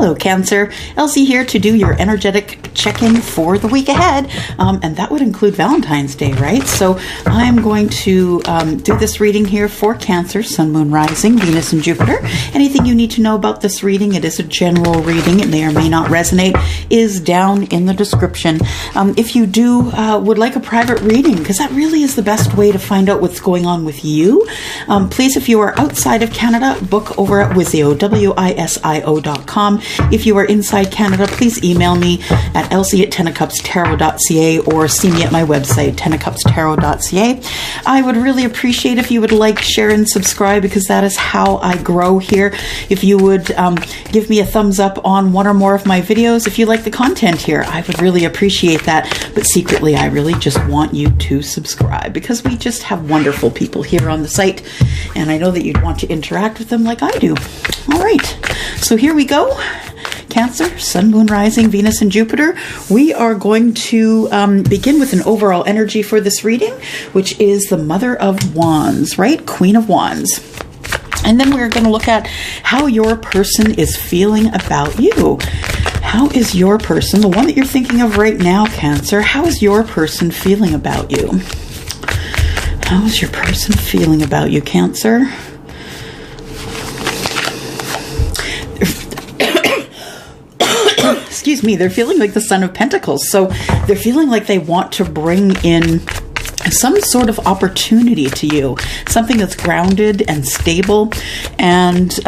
Hello Cancer, Elsie here to do your energetic check-in for the week ahead, and that would include Valentine's Day, right? So I'm going to do this reading here for Cancer, Sun, Moon, Rising, Venus, and Jupiter. Anything you need to know about this reading, it is a general reading, it may or may not resonate, is down in the description. If you would like a private reading, because that really is the best way to find out what's going on with you, please, if you are outside of Canada, book over at WISIO, WISIO.com. If you are inside Canada, please email me at elsie@₂₀cupstarot.ca or see me at my website, ₂₀cupstarot.ca. I would really appreciate if you would like, share, and subscribe, because that is how I grow here. If you would give me a thumbs up on one or more of my videos, if you like the content here, I would really appreciate that. But secretly, I really just want you to subscribe, because we just have wonderful people here on the site, and I know that you'd want to interact with them like I do. All right, so here we go. Cancer, Sun, Moon, Rising, Venus, and Jupiter. We are going to begin with an overall energy for this reading, which is the Mother of Wands, right? Queen of Wands. And then we're going to look at how your person is feeling about you. How is your person, the one that you're thinking of right now, Cancer, how is your person feeling about you? How is your person feeling about you, Cancer? Excuse me, they're feeling like the Son of Pentacles. So they're feeling like they want to bring in some sort of opportunity to you, something that's grounded and stable. And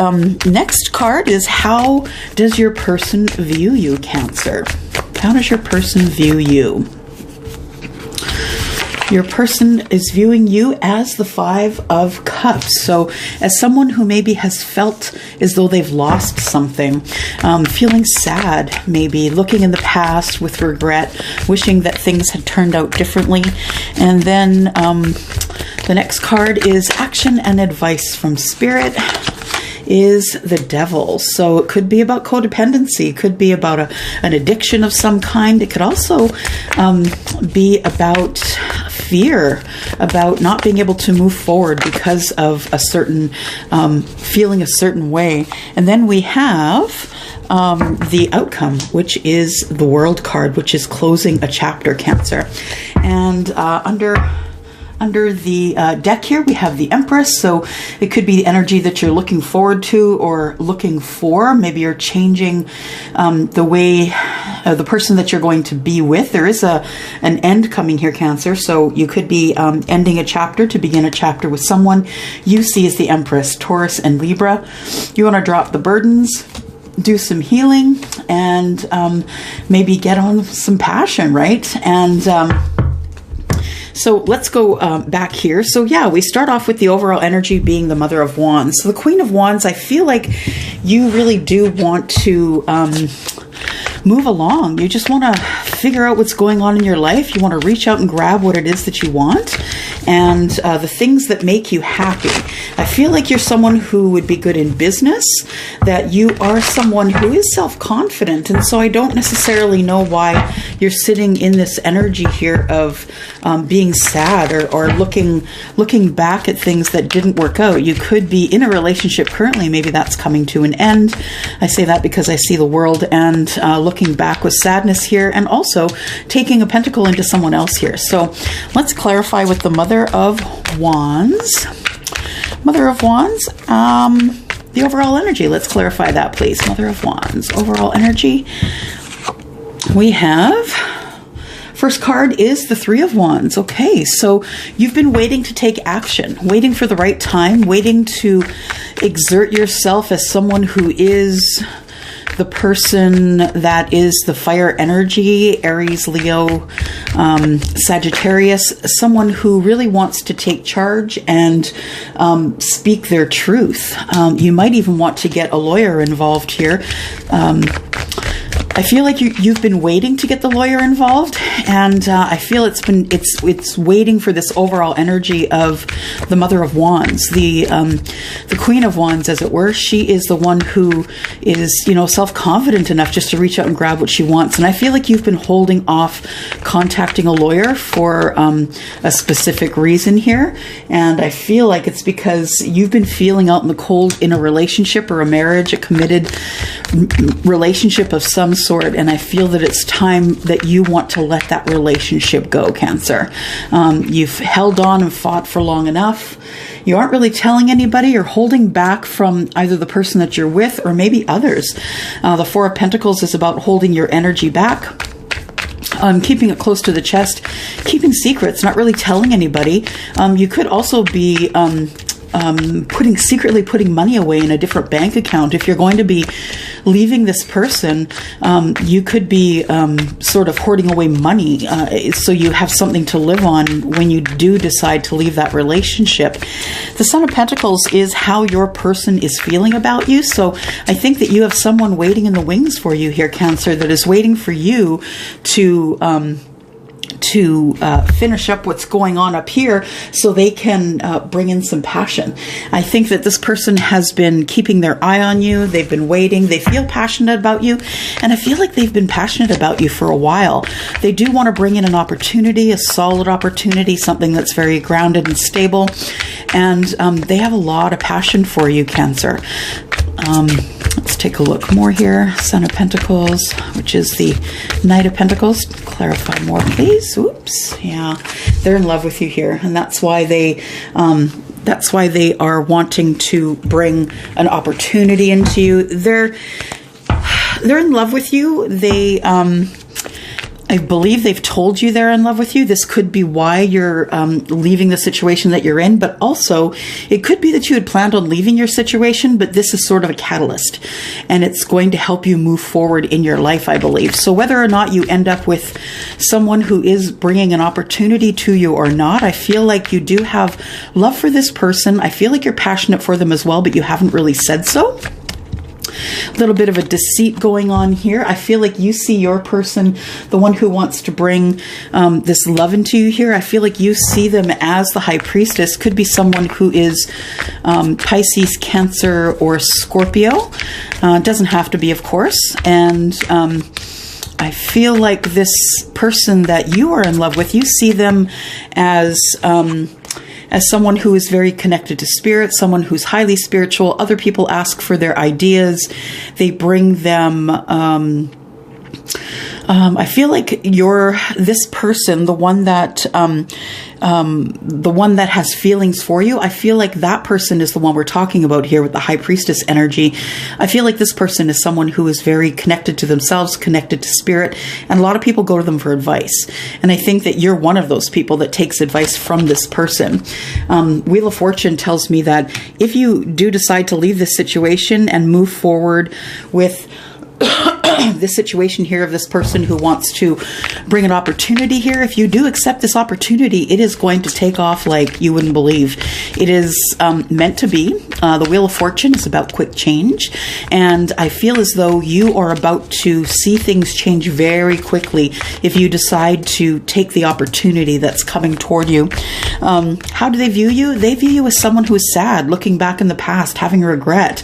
next card is, how does your person view you, Cancer? How does your person view you? Your person is viewing you as the Five of Cups. So as someone who maybe has felt as though they've lost something, feeling sad, maybe looking in the past with regret, wishing that things had turned out differently. And then the next card is action and advice from Spirit. Is the Devil. So it could be about codependency, it could be about an addiction of some kind. It could also be about fear, about not being able to move forward because of a certain feeling a certain way. And then we have the outcome, which is the World card, which is closing a chapter, Cancer. And under the deck here, we have the Empress. So it could be the energy that you're looking forward to or looking for. Maybe you're changing the way the person that you're going to be with. There is an end coming here, Cancer. So you could be ending a chapter to begin a chapter with someone you see as the Empress, Taurus and Libra. You want to drop the burdens, do some healing, and maybe get on some passion, right? And so let's go back here. So yeah, we start off with the overall energy being the Mother of Wands. So the Queen of Wands, I feel like you really do want to move along. You just want to figure out what's going on in your life. You want to reach out and grab what it is that you want, and the things that make you happy. I feel like you're someone who would be good in business, that you are someone who is self-confident, and so I don't necessarily know why you're sitting in this energy here of being sad or looking back at things that didn't work out. You could be in a relationship currently, maybe that's coming to an end. I say that because I see the World and looking back with sadness here, and also taking a pentacle into someone else here. So let's clarify with the Mother of Wands. Mother of Wands, the overall energy. Let's clarify that, please. Mother of Wands, overall energy. We have, first card is the Three of Wands. Okay, so you've been waiting to take action, waiting for the right time, waiting to exert yourself as someone who is the person that is the fire energy, Aries, Leo, Sagittarius, someone who really wants to take charge and speak their truth. You might even want to get a lawyer involved here. I feel like you've been waiting to get the lawyer involved, and I feel it's waiting for this overall energy of the Mother of Wands, the Queen of Wands, as it were. She is the one who is, self-confident enough just to reach out and grab what she wants. And I feel like you've been holding off contacting a lawyer for a specific reason here, and I feel like it's because you've been feeling out in the cold in a relationship or a marriage, a committed relationship of some sort, and I feel that it's time that you want to let that relationship go, Cancer. You've held on and fought for long enough. You aren't really telling anybody. You're holding back from either the person that you're with or maybe others. The Four of Pentacles is about holding your energy back. Keeping it close to the chest, keeping secrets, not really telling anybody. You could also be secretly putting money away in a different bank account. If you're going to be leaving this person, you could be sort of hoarding away money so you have something to live on when you do decide to leave that relationship. The Son of Pentacles is how your person is feeling about you. So I think that you have someone waiting in the wings for you here, Cancer, that is waiting for you to finish up what's going on up here so they can bring in some passion. I think that this person has been keeping their eye on you. They've been waiting. They feel passionate about you, and I feel like they've been passionate about you for a while. They do want to bring in an opportunity, a solid opportunity, something that's very grounded and stable, and they have a lot of passion for you, Cancer. Let's take a look more here. Son of Pentacles, which is the Knight of Pentacles. Clarify more, please. Oops. Yeah, they're in love with you here, and that's why they are wanting to bring an opportunity into you. They're in love with you. I believe they've told you they're in love with you. This could be why you're leaving the situation that you're in, but also it could be that you had planned on leaving your situation, but this is sort of a catalyst, and it's going to help you move forward in your life, I believe. So whether or not you end up with someone who is bringing an opportunity to you or not, I feel like you do have love for this person. I feel like you're passionate for them as well, but you haven't really said so. A little bit of a deceit going on here. I feel like you see your person, the one who wants to bring this love into you here. I feel like you see them as the High Priestess. Could be someone who is Pisces, Cancer, or Scorpio. Doesn't have to be, of course. And I feel like this person that you are in love with, you see them as someone who is very connected to spirit, someone who's highly spiritual. Other people ask for their ideas. They bring them, I feel like you're this person, the one that has feelings for you. I feel like that person is the one we're talking about here with the High Priestess energy. I feel like this person is someone who is very connected to themselves, connected to spirit, and a lot of people go to them for advice. And I think that you're one of those people that takes advice from this person. Wheel of Fortune tells me that if you do decide to leave this situation and move forward with this situation here of this person who wants to bring an opportunity here, if you do accept this opportunity, it is going to take off like you wouldn't believe. It is meant to be. The Wheel of Fortune is about quick change, and I feel as though you are about to see things change very quickly if you decide to take the opportunity that's coming toward you. How do they view you? They view you as someone who is sad, looking back in the past, having regret.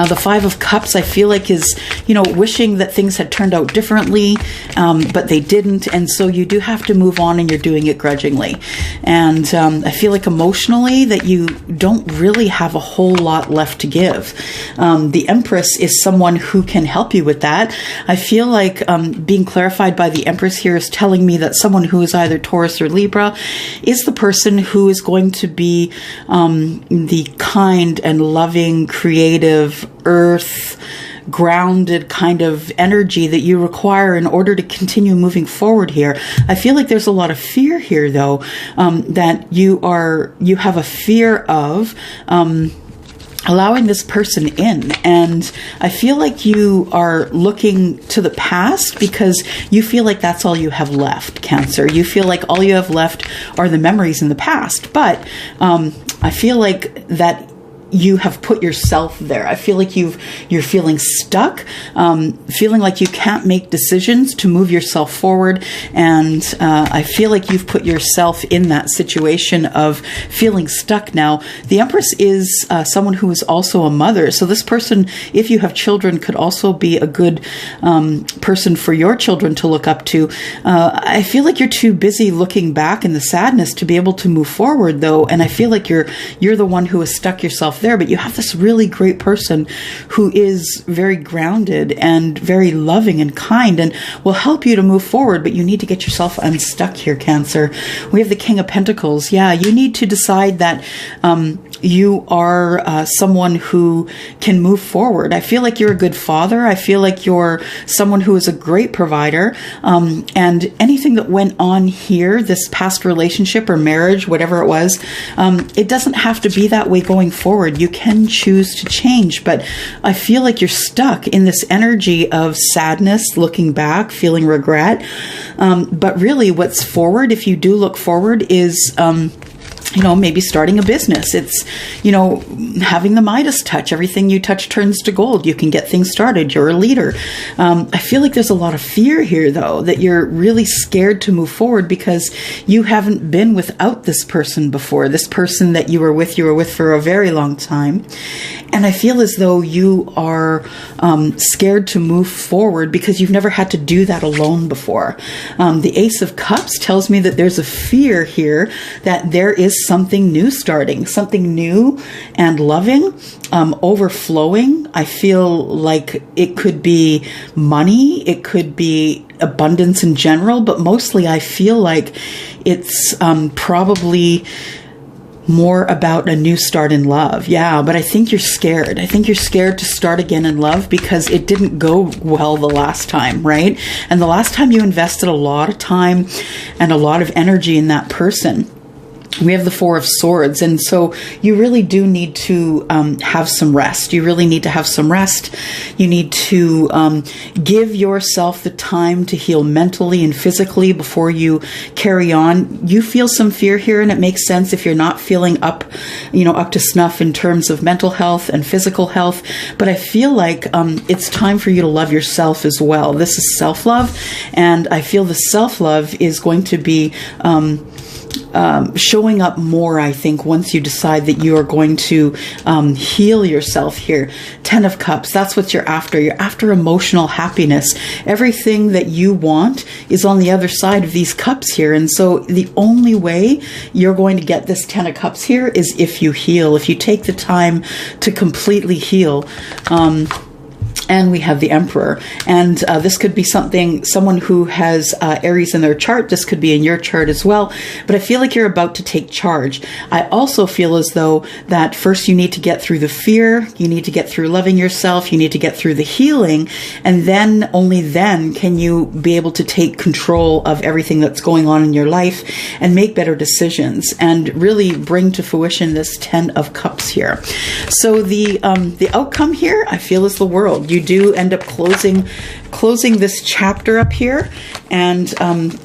The Five of Cups, I feel like, is, wishing that things had turned out differently, but they didn't. And so you do have to move on, and you're doing it grudgingly. And I feel like emotionally that you don't really have a whole lot left to give. The Empress is someone who can help you with that. I feel like being clarified by the Empress here is telling me that someone who is either Taurus or Libra is the person who is going to be the kind and loving, creative, earth grounded kind of energy that you require in order to continue moving forward here. I feel like there's a lot of fear here, though, that you have a fear of allowing this person in. And I feel like you are looking to the past because you feel like that's all you have left, Cancer. You feel like all you have left are the memories in the past. But I feel like that you have put yourself there. I feel like you're feeling stuck, feeling like you can't make decisions to move yourself forward. And I feel like you've put yourself in that situation of feeling stuck now. The Empress is someone who is also a mother. So this person, if you have children, could also be a good person for your children to look up to. I feel like you're too busy looking back in the sadness to be able to move forward, though. And I feel like you're the one who has stuck yourself there, but you have this really great person who is very grounded and very loving and kind and will help you to move forward, but you need to get yourself unstuck here, Cancer. We have the King of Pentacles. Yeah, you need to decide that you are someone who can move forward. I feel like you're a good father. I feel like you're someone who is a great provider. And anything that went on here, this past relationship or marriage, whatever it was, it doesn't have to be that way going forward. You can choose to change, but I feel like you're stuck in this energy of sadness, looking back, feeling regret. But really what's forward, if you do look forward, is maybe starting a business. It's, having the Midas touch. Everything you touch turns to gold. You can get things started. You're a leader. I feel like there's a lot of fear here, though, that you're really scared to move forward because you haven't been without this person before. This person that you were with for a very long time. And I feel as though you are scared to move forward because you've never had to do that alone before. The Ace of Cups tells me that there's a fear here that there is something new starting, something new and loving, overflowing. I feel like it could be money, it could be abundance in general, but mostly I feel like it's probably more about a new start in love. Yeah, but I think you're scared. I think you're scared to start again in love because it didn't go well the last time, right? And the last time you invested a lot of time and a lot of energy in that person. We have the Four of Swords, and so you really do need to have some rest. You really need to have some rest. You need to give yourself the time to heal mentally and physically before you carry on. You feel some fear here, and it makes sense if you're not feeling up to snuff in terms of mental health and physical health. But I feel like it's time for you to love yourself as well. This is self-love, and I feel the self-love is going to be showing up more, I think, once you decide that you are going to heal yourself here. Ten of Cups, that's what you're after. You're after emotional happiness. Everything that you want is on the other side of these cups here. And so the only way you're going to get this Ten of Cups here is if you heal, if you take the time to completely heal. And we have the Emperor. And this could be someone who has Aries in their chart. This could be in your chart as well. But I feel like you're about to take charge. I also feel as though that first you need to get through the fear. You need to get through loving yourself. You need to get through the healing. And then, only then, can you be able to take control of everything that's going on in your life and make better decisions and really bring to fruition this Ten of Cups here. So the outcome here, I feel, is the World. You do end up closing this chapter up here and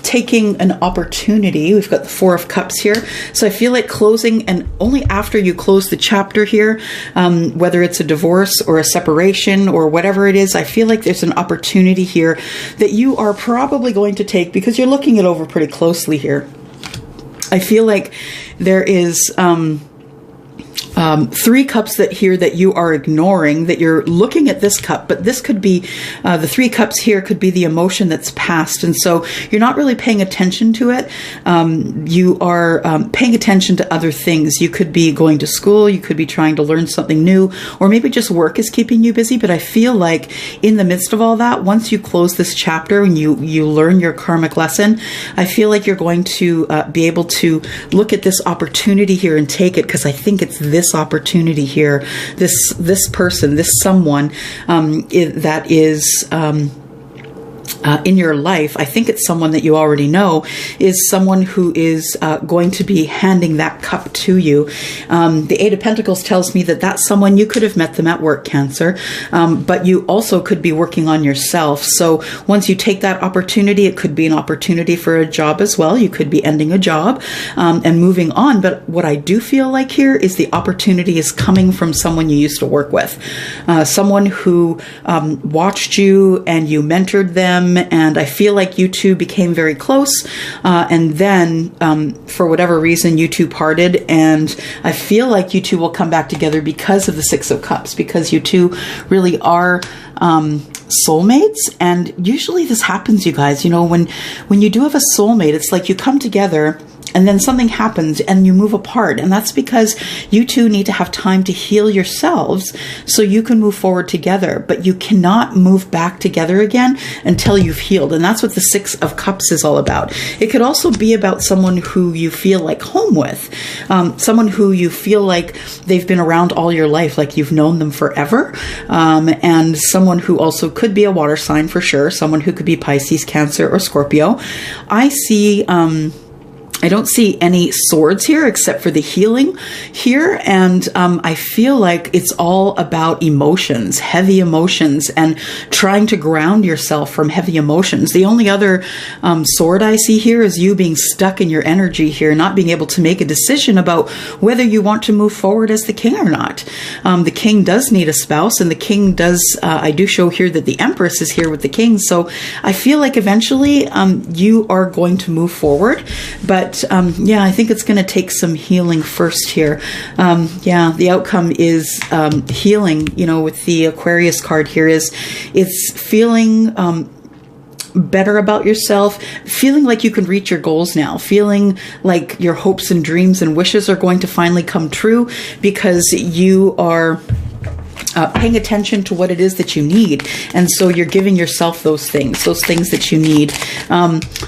taking an opportunity. We've got the Four of Cups here. So I feel like closing, and only after you close the chapter here, whether it's a divorce or a separation or whatever it is, I feel like there's an opportunity here that you are probably going to take because you're looking it over pretty closely here. I feel like there is three cups that you are ignoring, that you're looking at this cup, but this could be, the three cups here could be the emotion that's past. And so you're not really paying attention to it. You are paying attention to other things. You could be going to school. You could be trying to learn something new, or maybe just work is keeping you busy. But I feel like in the midst of all that, once you close this chapter and you learn your karmic lesson, I feel like you're going to be able to look at this opportunity here and take it, because I think it's this opportunity here, this person, this someone that is in your life, I think it's someone that you already know, is someone who is going to be handing that cup to you. The Eight of Pentacles tells me that that's someone, you could have met them at work, Cancer, but you also could be working on yourself. So once you take that opportunity, it could be an opportunity for a job as well. You could be ending a job and moving on. But what I do feel like here is the opportunity is coming from someone you used to work with, someone who watched you and you mentored them. And I feel like you two became very close. And then for whatever reason, you two parted. And I feel like you two will come back together because of the Six of Cups, because you two really are soulmates. And usually this happens, you guys, you know, when you do have a soulmate, it's like you come together and then something happens and you move apart. And that's because you two need to have time to heal yourselves so you can move forward together. But you cannot move back together again until you've healed. And that's what the Six of Cups is all about. It could also be about someone who you feel like home with, someone who you feel like they've been around all your life, like you've known them forever. And someone who also could be a water sign for sure, someone who could be Pisces, Cancer, or Scorpio. I don't see any swords here except for the healing here. And I feel like it's all about emotions, heavy emotions, and trying to ground yourself from heavy emotions. The only other sword I see here is you being stuck in your energy here, not being able to make a decision about whether you want to move forward as the king or not. The king does need a spouse, and the king does, I do show here that the Empress is here with the king. So I feel like eventually you are going to move forward. But yeah, I think it's going to take some healing first here. Yeah, the outcome is healing, you know, with the Aquarius card here is it's feeling better about yourself, feeling like you can reach your goals now, feeling like your hopes and dreams and wishes are going to finally come true because you are paying attention to what it is that you need. And so you're giving yourself those things that you need.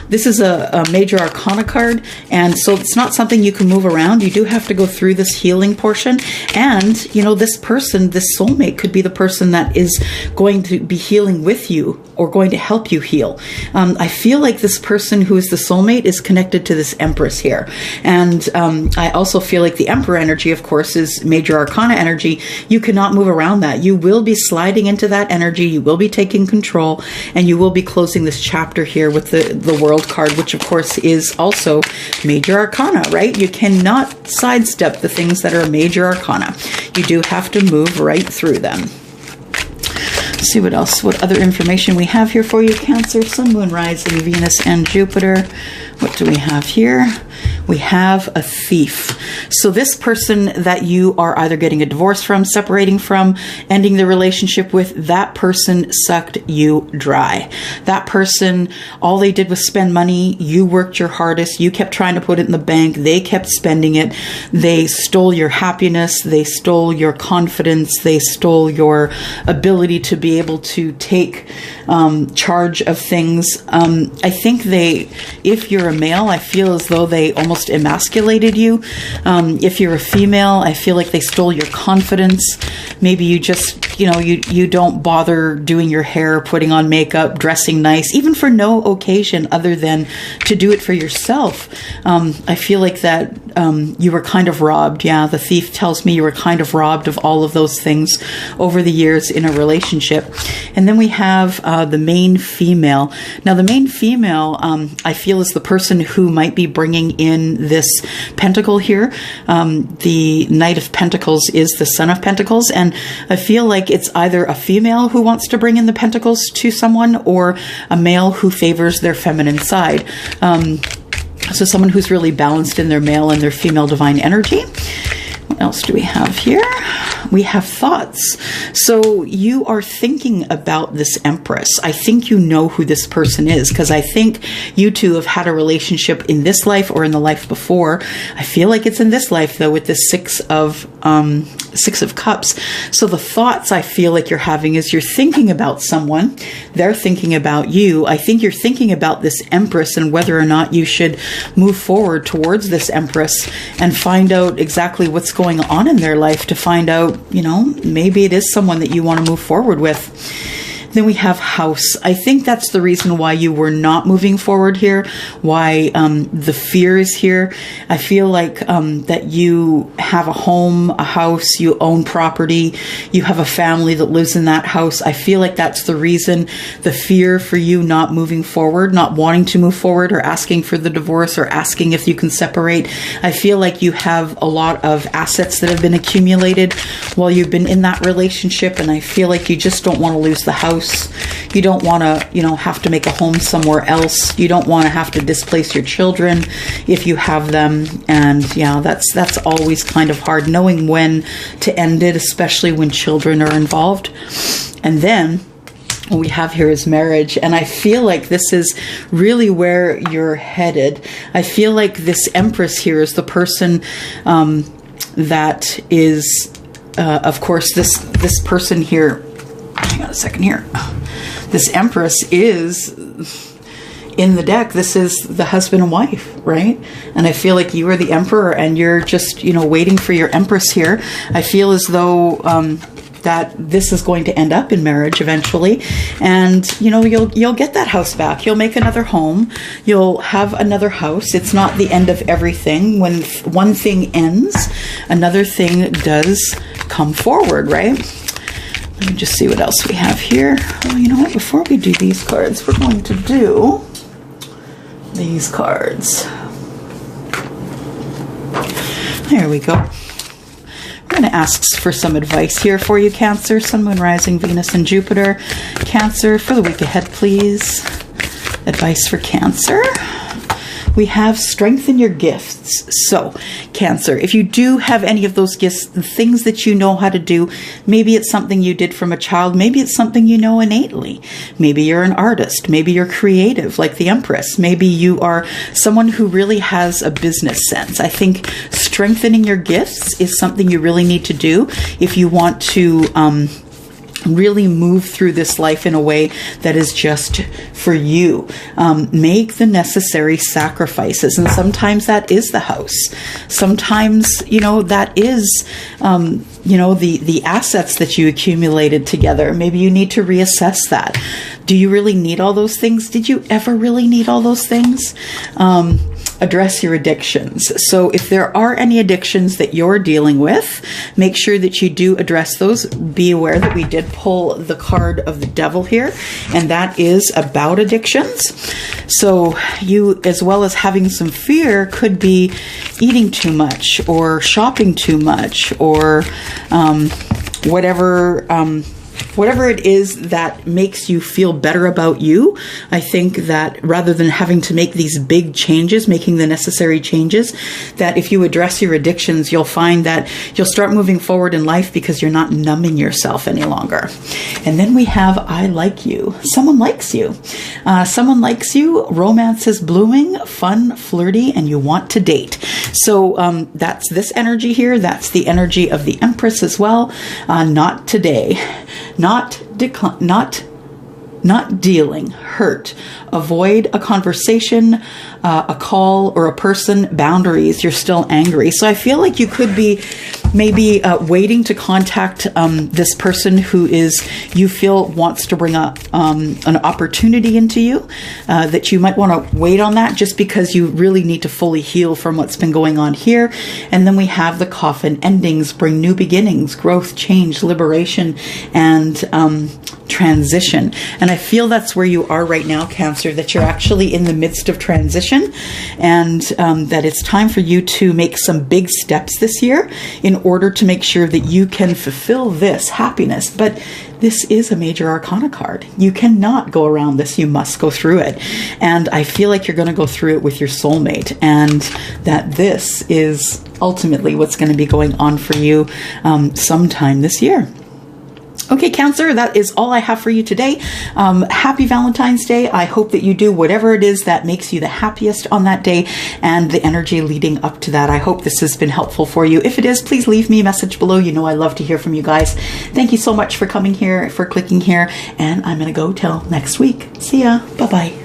This is a major arcana card. And so it's not something you can move around. You do have to go through this healing portion. And, you know, this person, this soulmate could be the person that is going to be healing with you or going to help you heal. I feel like this person who is the soulmate is connected to this Empress here. And I also feel like the Emperor energy, of course, is major arcana energy. You cannot move around that. You will be sliding into that energy. You will be taking control, and you will be closing this chapter here with the World card, which of course is also major arcana, right? You cannot sidestep the things that are major arcana. You do have to move right through them. Let's see what else, what other information we have here for you, Cancer, Sun, Moon, Rising, Venus, and Jupiter. What do we have here? We have a thief. So this person that you are either getting a divorce from, separating from, ending the relationship with, that person sucked you dry. That person, all they did was spend money. You worked your hardest. You kept trying to put it in the bank. They kept spending it. They stole your happiness. They stole your confidence. They stole your ability to be able to take charge of things. I think if you're a male, I feel as though they almost emasculated you. If you're a female, I feel like they stole your confidence. Maybe you just, you know, you don't bother doing your hair, putting on makeup, dressing nice, even for no occasion other than to do it for yourself. I feel like that you were kind of robbed. Yeah, the thief tells me you were kind of robbed of all of those things over the years in a relationship. And then we have the main female. Now, the main female, I feel, is the person who might be bringing in this pentacle here. The Knight of Pentacles is the Son of Pentacles. And I feel like it's either a female who wants to bring in the pentacles to someone or a male who favors their feminine side. So someone who's really balanced in their male and their female divine energy. What else do we have here? We have thoughts. So you are thinking about this Empress. I think you know who this person is, because I think you two have had a relationship in this life or in the life before. I feel like it's in this life, though, with the Six of Cups. So the thoughts I feel like you're having is you're thinking about someone. They're thinking about you. I think you're thinking about this Empress and whether or not you should move forward towards this Empress and find out exactly what's going on in their life, to find out, you know, maybe it is someone that you want to move forward with. Then we have house. I think that's the reason why you were not moving forward here, why the fear is here. I feel like that you have a home, a house, you own property, you have a family that lives in that house. I feel like that's the reason, the fear for you not moving forward, not wanting to move forward, or asking for the divorce, or asking if you can separate. I feel like you have a lot of assets that have been accumulated while you've been in that relationship, and I feel like you just don't want to lose the house. You don't want to, you know, have to make a home somewhere else. You don't want to have to displace your children if you have them. And yeah, that's always kind of hard, knowing when to end it, especially when children are involved. And then what we have here is marriage. And I feel like this is really where you're headed. I feel like this Empress here is the person that is, of course, this person here. Hang on a second here. This Empress is in the deck. This is the husband and wife, right? And I feel like you are the Emperor, and you're just, you know, waiting for your Empress here. I feel as though that this is going to end up in marriage eventually, and you know, you'll get that house back. You'll make another home. You'll have another house. It's not the end of everything. When one thing ends, another thing does come forward, right? Let me just see what else we have here. Oh, you know what? Before we do these cards, we're going to do these cards. There we go. We're going to ask for some advice here for you, Cancer, Sun, Moon, Rising, Venus, and Jupiter. Cancer, for the week ahead, please. Advice for Cancer. We have strengthen your gifts. So, Cancer, if you do have any of those gifts, the things that you know how to do, maybe it's something you did from a child, maybe it's something you know innately. Maybe you're an artist, maybe you're creative like the Empress, maybe you are someone who really has a business sense. I think strengthening your gifts is something you really need to do if you want to really move through this life in a way that is just for you. Make the necessary sacrifices. And sometimes that is the house. Sometimes, you know, that is, you know, the assets that you accumulated together. Maybe you need to reassess that. Do you really need all those things? Did you ever really need all those things? Address your addictions. So if there are any addictions that you're dealing with, make sure that you do address those. Be aware that we did pull the card of the Devil here, and that is about addictions. So you, as well as having some fear, could be eating too much or shopping too much, or whatever it is that makes you feel better about you. I think that rather than having to make these big changes, making the necessary changes, that if you address your addictions, you'll find that you'll start moving forward in life because you're not numbing yourself any longer. And then we have I like you. Someone likes you. Someone likes you. Romance is blooming, fun, flirty, and you want to date. So that's this energy here. That's the energy of the Empress as well. Not today. Not dealing, hurt, avoid a conversation, a call, or a person, boundaries. You're still angry. So I feel like you could be maybe waiting to contact this person who is, you feel wants to bring up an opportunity into you, that you might want to wait on that just because you really need to fully heal from what's been going on here. And then we have the Coffin. Endings bring new beginnings, growth, change, liberation, and transition. And I feel that's where you are right now, Cancer, that you're actually in the midst of transition, and that it's time for you to make some big steps this year in order to make sure that you can fulfill this happiness. But this is a major arcana card. You cannot go around this. You must go through it. And I feel like you're going to go through it with your soulmate, and that this is ultimately what's going to be going on for you sometime this year. Okay, Cancer, that is all I have for you today. Happy Valentine's Day. I hope that you do whatever it is that makes you the happiest on that day, and the energy leading up to that. I hope this has been helpful for you. If it is, please leave me a message below. You know I love to hear from you guys. Thank you so much for coming here, for clicking here, and I'm going to go till next week. See ya. Bye-bye.